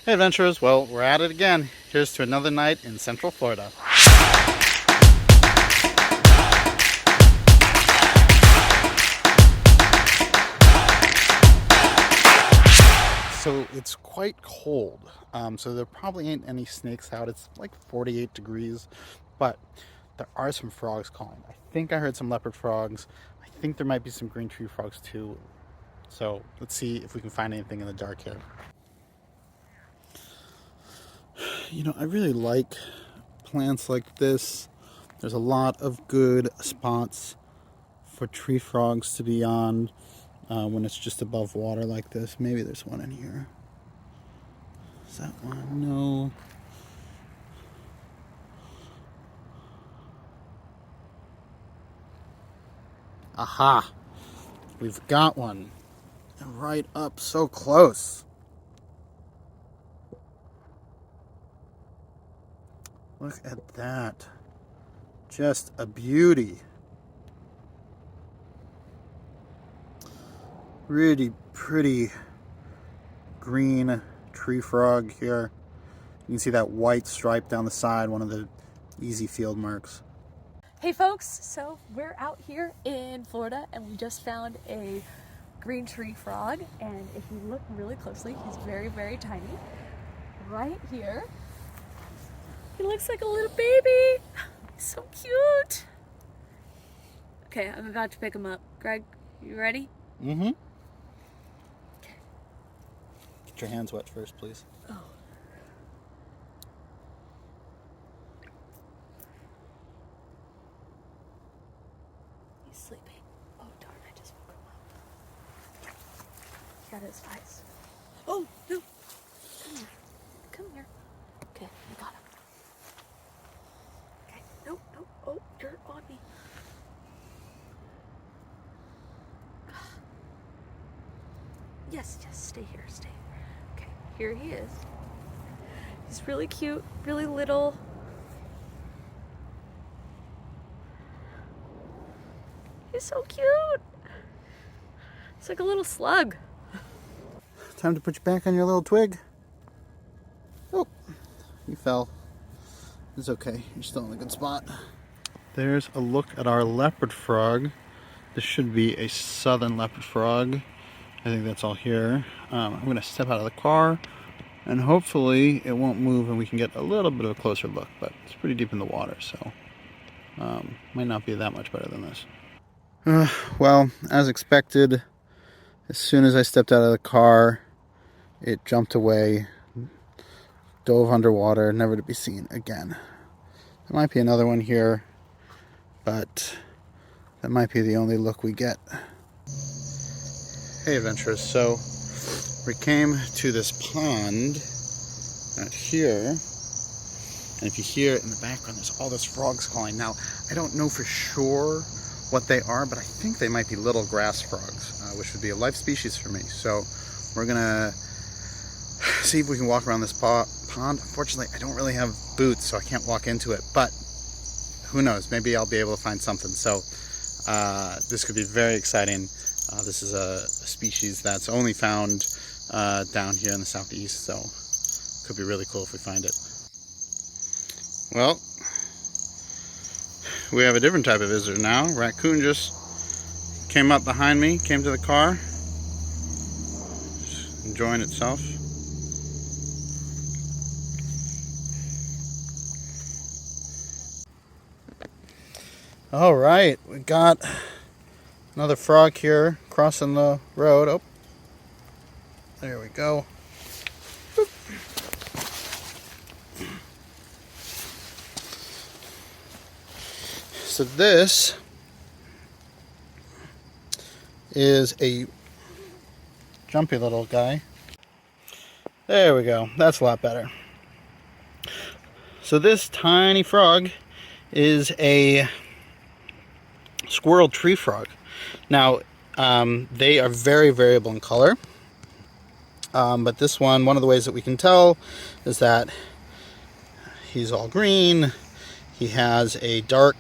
Hey adventurers, well, we're at it again. Here's to another night in Central Florida. So it's quite cold, so there probably ain't any snakes out. It's like 48 degrees, but there are some frogs calling. I think I heard some leopard frogs. I think there might be some green tree frogs too. So let's see if we can find anything in the dark here. You know, I really like plants like this. There's a lot of good spots for tree frogs to be on when it's just above water like this. Maybe there's one in here. Is that one? No. Aha! We've got one. Right up so close. Look at that. Just a beauty. Really pretty green tree frog here. You can see that white stripe down the side, one of the easy field marks. Hey folks, so we're out here in Florida and we just found a green tree frog, and if you look really closely, he's very, very tiny. Right here, he looks like a little baby. He's so cute. Okay, I'm about to pick him up. Greg, you ready? Mm-hmm. Okay. Get your hands wet first, please. Oh. He's sleeping. Oh darn, I just woke him up. He got his eyes. Oh, no. Come here. Come here. Okay, I got him. Okay, no. Oh, you're on me. Yes, stay here, stay. Okay, here he is. He's really cute, really little. He's so cute. It's like a little slug. Time to put you back on your little twig. Oh, you fell. It's okay, you're still in a good spot. There's a look at our leopard frog. This should be a southern leopard frog. I think that's all here. I'm going to step out of the car and hopefully it won't move and we can get a little bit of a closer look, but it's pretty deep in the water, so might not be that much better than this. Well, as expected, as soon as I stepped out of the car, it jumped away, dove underwater, never to be seen again. There might be another one here, but that might be the only look we get. Hey adventurers, so we came to this pond out here, and if you hear in the background, there's all those frogs calling. Now, I don't know for sure what they are, but I think they might be little grass frogs, which would be a life species for me. So we're gonna see if we can walk around this pond. Unfortunately, I don't really have boots, so I can't walk into it, but who knows, maybe I'll be able to find something. So this could be very exciting. This is a species that's only found down here in the southeast, so it could be really cool if we find it. Well, we have a different type of visitor now. Raccoon just came up behind me, came to the car, just enjoying itself. All right, we got another frog here crossing the road. Oh, there we go. Boop. So this is a jumpy little guy. There we go. That's a lot better. So this tiny frog is a squirrel tree frog. Now, they are very variable in color, but this one of the ways that we can tell is that he's all green. He has a dark,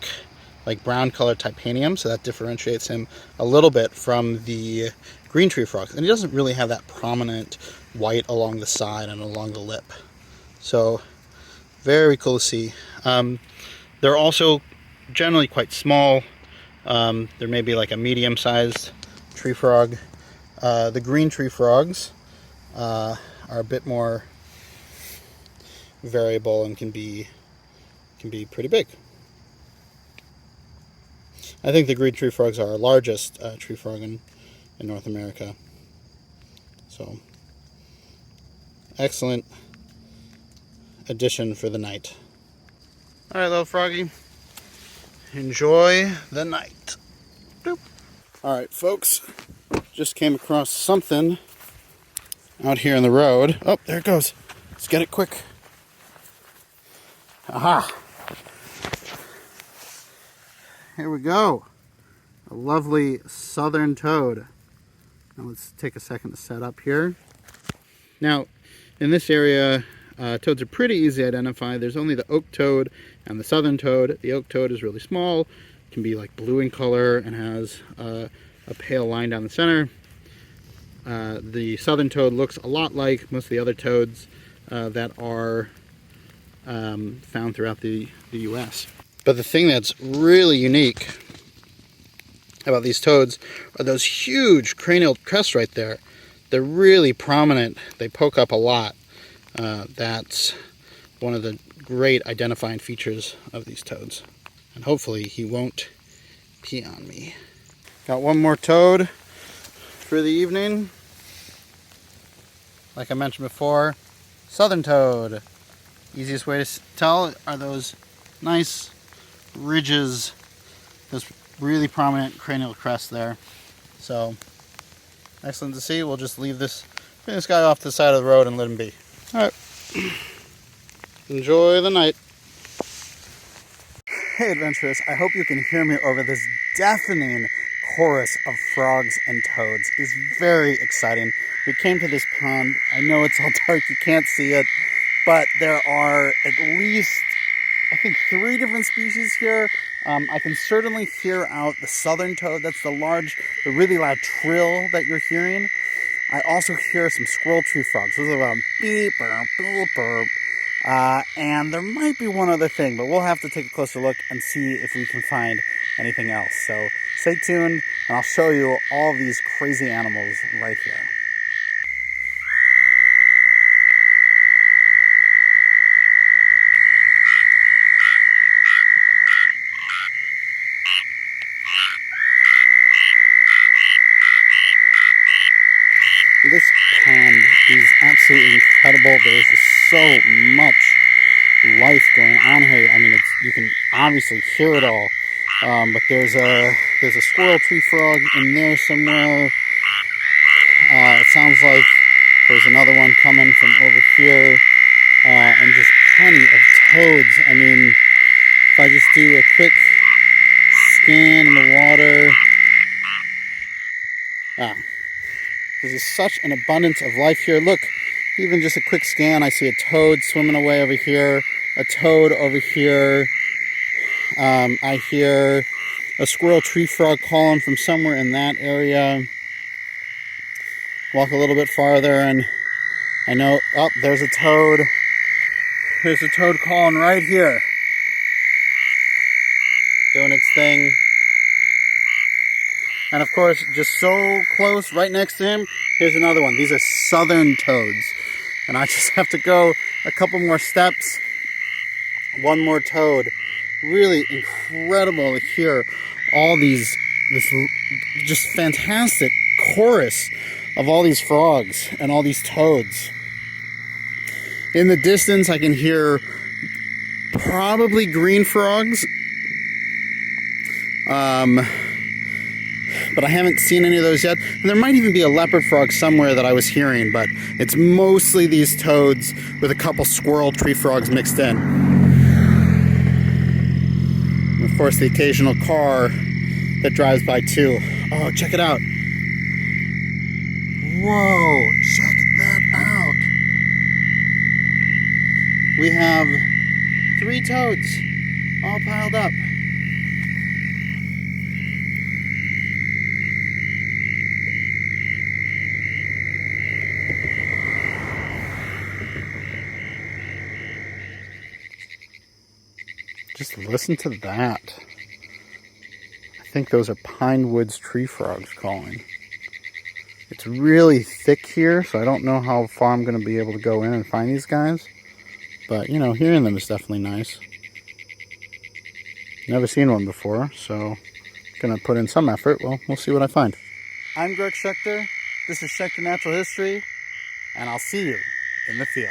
like brown color titanium, so that differentiates him a little bit from the green tree frogs. And he doesn't really have that prominent white along the side and along the lip. So very cool to see. They're also generally quite small. There may be like a medium-sized tree frog. The green tree frogs are a bit more variable and can be pretty big. I think the green tree frogs are our largest tree frog in North America. So, excellent addition for the night. All right, little froggy, enjoy the night. Boop. All right, folks, just came across something out here in the road. Oh, there it goes. Let's get it quick. Aha! Here we go. A lovely southern toad. Now let's take a second to set up here. Now, in this area, toads are pretty easy to identify. There's only the oak toad and the southern toad. The oak toad is really small, can be like blue in color, and has a pale line down the center. The southern toad looks a lot like most of the other toads that are found throughout the US. But the thing that's really unique about these toads are those huge cranial crests right there. They're really prominent. They poke up a lot. That's one of the great identifying features of these toads. And hopefully he won't pee on me. Got one more toad for the evening. Like I mentioned before, southern toad. Easiest way to tell are those nice ridges, those really prominent cranial crests there. So, excellent to see. We'll just leave this guy off to the side of the road and let him be. Alright. Enjoy the night. Hey adventurers, I hope you can hear me over this deafening chorus of frogs and toads. It's very exciting. We came to this pond. I know it's all dark, you can't see it, but there are at least, I think, 3 different species here. I can certainly hear out the southern toad. That's the really loud trill that you're hearing. I also hear some squirrel tree frogs. Those are beep, burp, boop, burp. And there might be one other thing, but we'll have to take a closer look and see if we can find anything else. So stay tuned, and I'll show you all these crazy animals right here. This pond is absolutely incredible. There's just so much life going on here. I mean, you can obviously hear it all. But there's a squirrel tree frog in there somewhere. It sounds like there's another one coming from over here, and just plenty of toads. I mean, if I just do a quick scan in the water. There's just such an abundance of life here. Look, even just a quick scan, I see a toad swimming away over here, a toad over here. I hear a squirrel tree frog calling from somewhere in that area. Walk a little bit farther and I know, oh, there's a toad. There's a toad calling right here. Doing its thing. And of course, just so close, right next to him, here's another one. These are southern toads. And I just have to go a couple more steps. One more toad. Really incredible to hear all this just fantastic chorus of all these frogs and all these toads. In the distance, I can hear probably green frogs. But I haven't seen any of those yet. And there might even be a leopard frog somewhere that I was hearing, but it's mostly these toads with a couple squirrel tree frogs mixed in. And of course, the occasional car that drives by too. Oh, check it out. Whoa, check that out. We have 3 toads all piled up. Just listen to that. I think those are pine woods tree frogs calling. It's really thick here, so I don't know how far I'm going to be able to go in and find these guys. But, you know, hearing them is definitely nice. Never seen one before, so going to put in some effort. Well, we'll see what I find. I'm Greg Schechter. This is Schechter Natural History, and I'll see you in the field.